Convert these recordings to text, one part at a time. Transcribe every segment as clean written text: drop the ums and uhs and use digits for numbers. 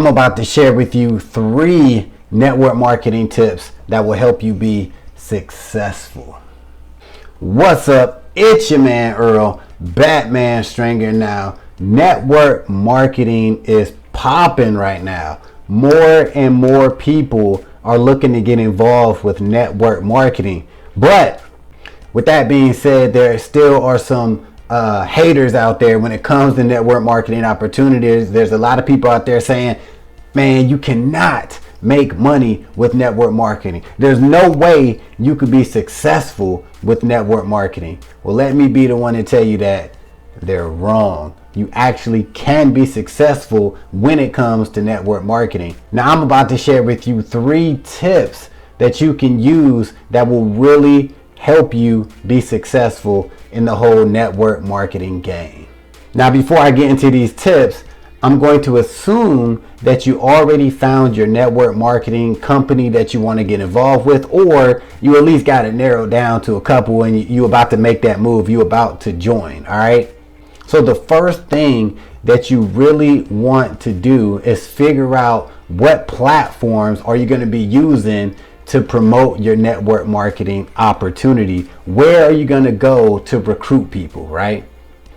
about to share with you 3 network marketing tips that will help you be successful. What's up? It's your man Earl, Batman Stringer. Now, network marketing is popping right now. More and more people are looking to get involved with network marketing. But with that being said, there still are some haters out there when it comes to network marketing opportunities. There's a lot of people out there saying, man, you cannot make money with network marketing. There's no way you could be successful with network marketing. Well, let me be the one to tell you that they're wrong. You actually can be successful when it comes to network marketing. Now, I'm about to share with you 3 tips that you can use that will really help you be successful in the whole network marketing game. Now, before I get into these tips, I'm going to assume that you already found your network marketing company that you want to get involved with, or you at least got it narrowed down to a couple and you about to make that move, you about to join. All right. So the first thing that you really want to do is figure out what platforms are you going to be using to promote your network marketing opportunity. Where are you going to go to recruit people, right?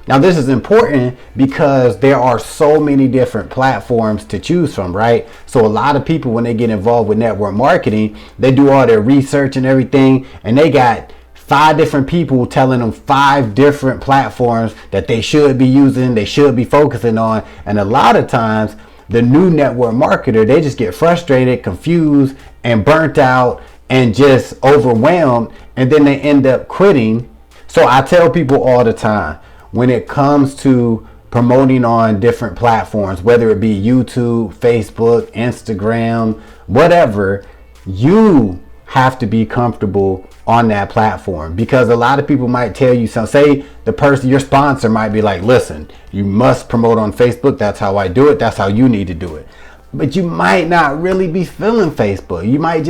Now, this is important because there are so many different platforms to choose from, right? So a lot of people, when they get involved with network marketing, they do all their research and everything, and they got 5 different people telling them 5 different platforms that they should be using, they should be focusing on. And a lot of times, the new network marketer, they just get frustrated, confused, and burnt out and just overwhelmed, and then they end up quitting. So I tell people all the time, when it comes to promoting on different platforms, whether it be YouTube, Facebook, Instagram, whatever, you have to be comfortable on that platform, because a lot of people might tell you something. Say the person, your sponsor, might be like, listen, you must promote on Facebook. That's how I do it. That's how you need to do it. But you might not really be feeling Facebook. You might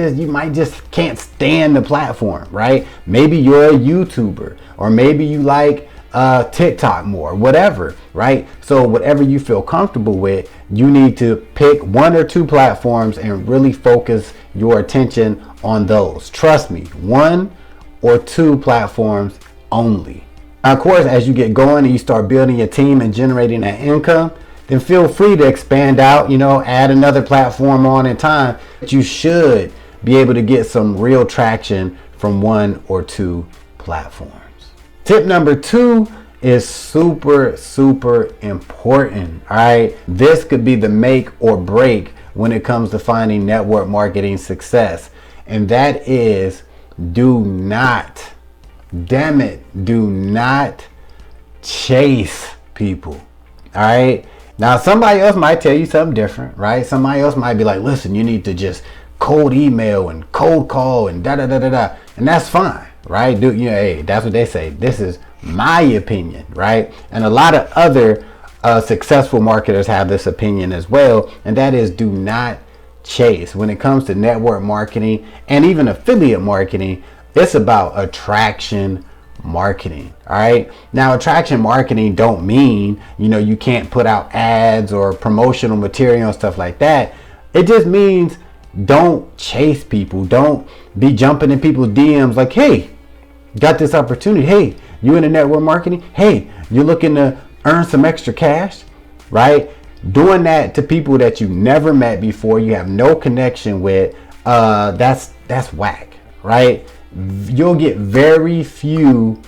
just can't stand the platform, right? Maybe you're a YouTuber, or maybe you like TikTok more, whatever, right? So whatever you feel comfortable with, you need to pick 1 or 2 platforms and really focus your attention on those. Trust me, 1 or 2 platforms only. Now, of course, as you get going and you start building your team and generating that income, then feel free to expand out, add another platform on in time. But you should be able to get some real traction from 1 or 2 platforms. Tip number 2 is super important. All right. This could be the make or break when it comes to finding network marketing success. And that is, do not chase people. All right. Now, somebody else might tell you something different, right? Somebody else might be like, listen, you need to just cold email and cold call and da-da-da-da-da. And that's fine, right? Hey, that's what they say. This is my opinion, right? And a lot of other successful marketers have this opinion as well. And that is, do not chase. When it comes to network marketing and even affiliate marketing, it's about attraction marketing. All right. Now, attraction marketing don't mean, you can't put out ads or promotional material and stuff like that. It just means don't chase people. Don't be jumping in people's DMs like, hey, got this opportunity. Hey, you in the network marketing? Hey, you're looking to earn some extra cash, right? Doing that to people that you never met before, you have no connection with, that's whack, right? You'll get very few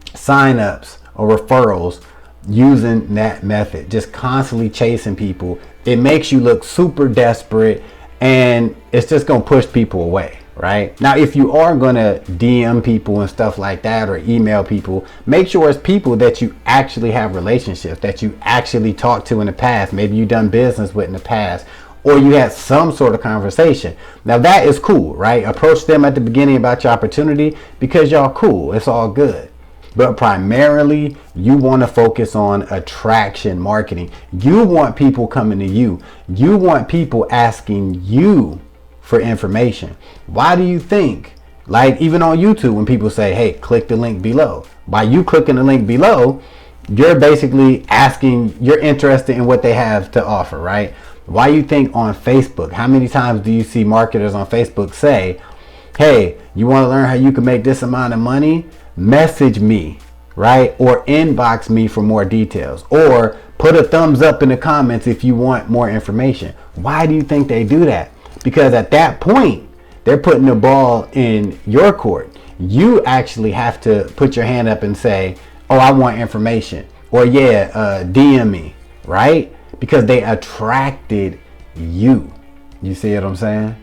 signups or referrals using that method. Just constantly chasing people. It makes you look super desperate, and it's just going to push people away, right? Now, if you are going to DM people and stuff like that, or email people, make sure it's people that you actually have relationships, that you actually talked to in the past. Maybe you've done business with in the past, or you had some sort of conversation. Now, that is cool, right? Approach them at the beginning about your opportunity, because y'all cool. It's all good. But primarily, you want to focus on attraction marketing. You want people coming to you. You want people asking you for information. Why do you think, like even on YouTube, when people say, hey, click the link below? By you clicking the link below, you're basically asking, you're interested in what they have to offer, right? Why you think on Facebook, how many times do you see marketers on Facebook say, hey, you want to learn how you can make this amount of money? Message me, right? Or inbox me for more details, or put a thumbs up in the comments if you want more information. Why do you think they do that? Because at that point, they're putting the ball in your court. You actually have to put your hand up and say, oh, I want information, or DM me, right? Because they attracted you. You see what I'm saying?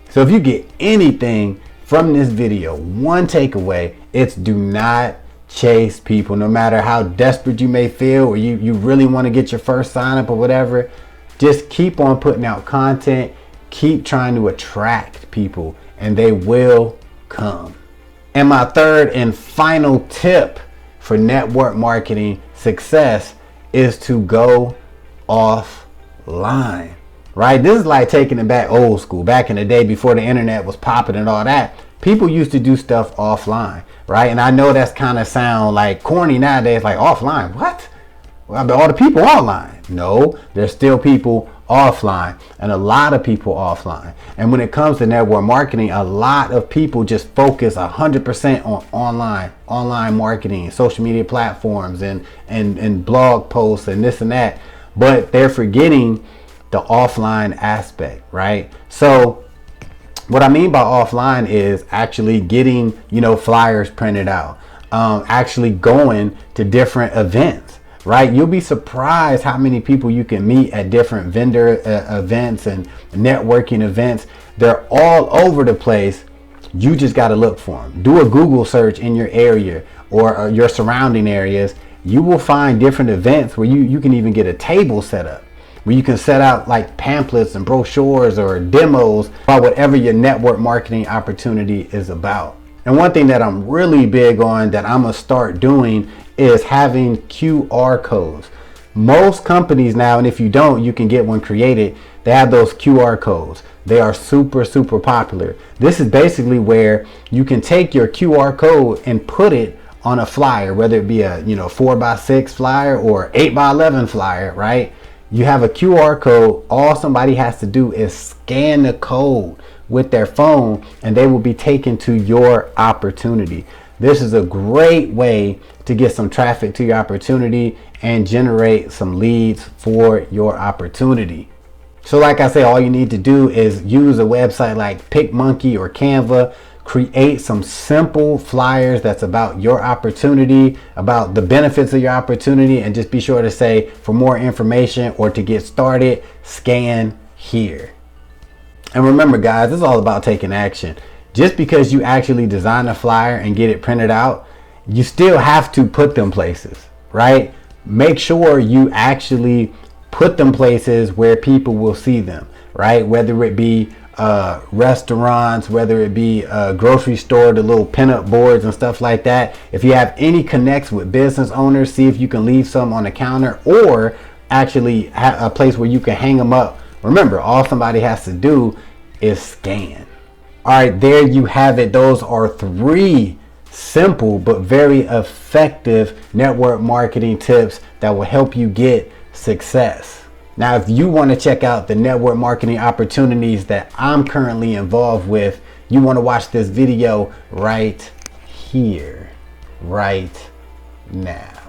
So if you get anything from this video, one takeaway, it's do not chase people. No matter how desperate you may feel, or you really want to get your first sign up or whatever, just keep on putting out content. Keep trying to attract people and they will come. And my third and final tip for network marketing success is to go offline, right? This is like taking it back old school. Back in the day before the internet was popping and all that, people used to do stuff offline, right? And I know that's kind of sound like corny nowadays, like offline, what? Well, all the people online. No, there's still people offline, and a lot of people offline. And when it comes to network marketing, a lot of people just focus 100% on online marketing, social media platforms, and blog posts and this and that. But they're forgetting the offline aspect, right? So what I mean by offline is actually getting, flyers printed out, actually going to different events, right? You'll be surprised how many people you can meet at different vendor events and networking events. They're all over the place. You just got to look for them. Do a Google search in your area or your surrounding areas. You will find different events where you can even get a table set up, where you can set out like pamphlets and brochures or demos about whatever your network marketing opportunity is about. And one thing that I'm really big on that I'm gonna start doing is having QR codes. Most companies now, and if you don't, you can get one created, they have those QR codes. They are super, super popular. This is basically where you can take your QR code and put it on a flyer, whether it be a 4x6 flyer or 8x11 flyer, right? You have a QR code. All somebody has to do is scan the code with their phone and they will be taken to your opportunity. This is a great way to get some traffic to your opportunity and generate some leads for your opportunity. So like I say, all you need to do is use a website like PicMonkey or Canva. Create some simple flyers that's about your opportunity, about the benefits of your opportunity, and just be sure to say, for more information or to get started, scan here. And remember guys, it's all about taking action. Just because you actually design a flyer and get it printed out, you still have to put them places, right? Make sure you actually put them places where people will see them, right? Whether it be restaurants, whether it be a grocery store, the little pinup boards and stuff like that. If you have any connects with business owners, see if you can leave some on the counter or actually have a place where you can hang them up. Remember, all somebody has to do is scan. All right, there you have it. Those are 3 simple but very effective network marketing tips that will help you get success. Now, if you want to check out the network marketing opportunities that I'm currently involved with, you want to watch this video right here, right now.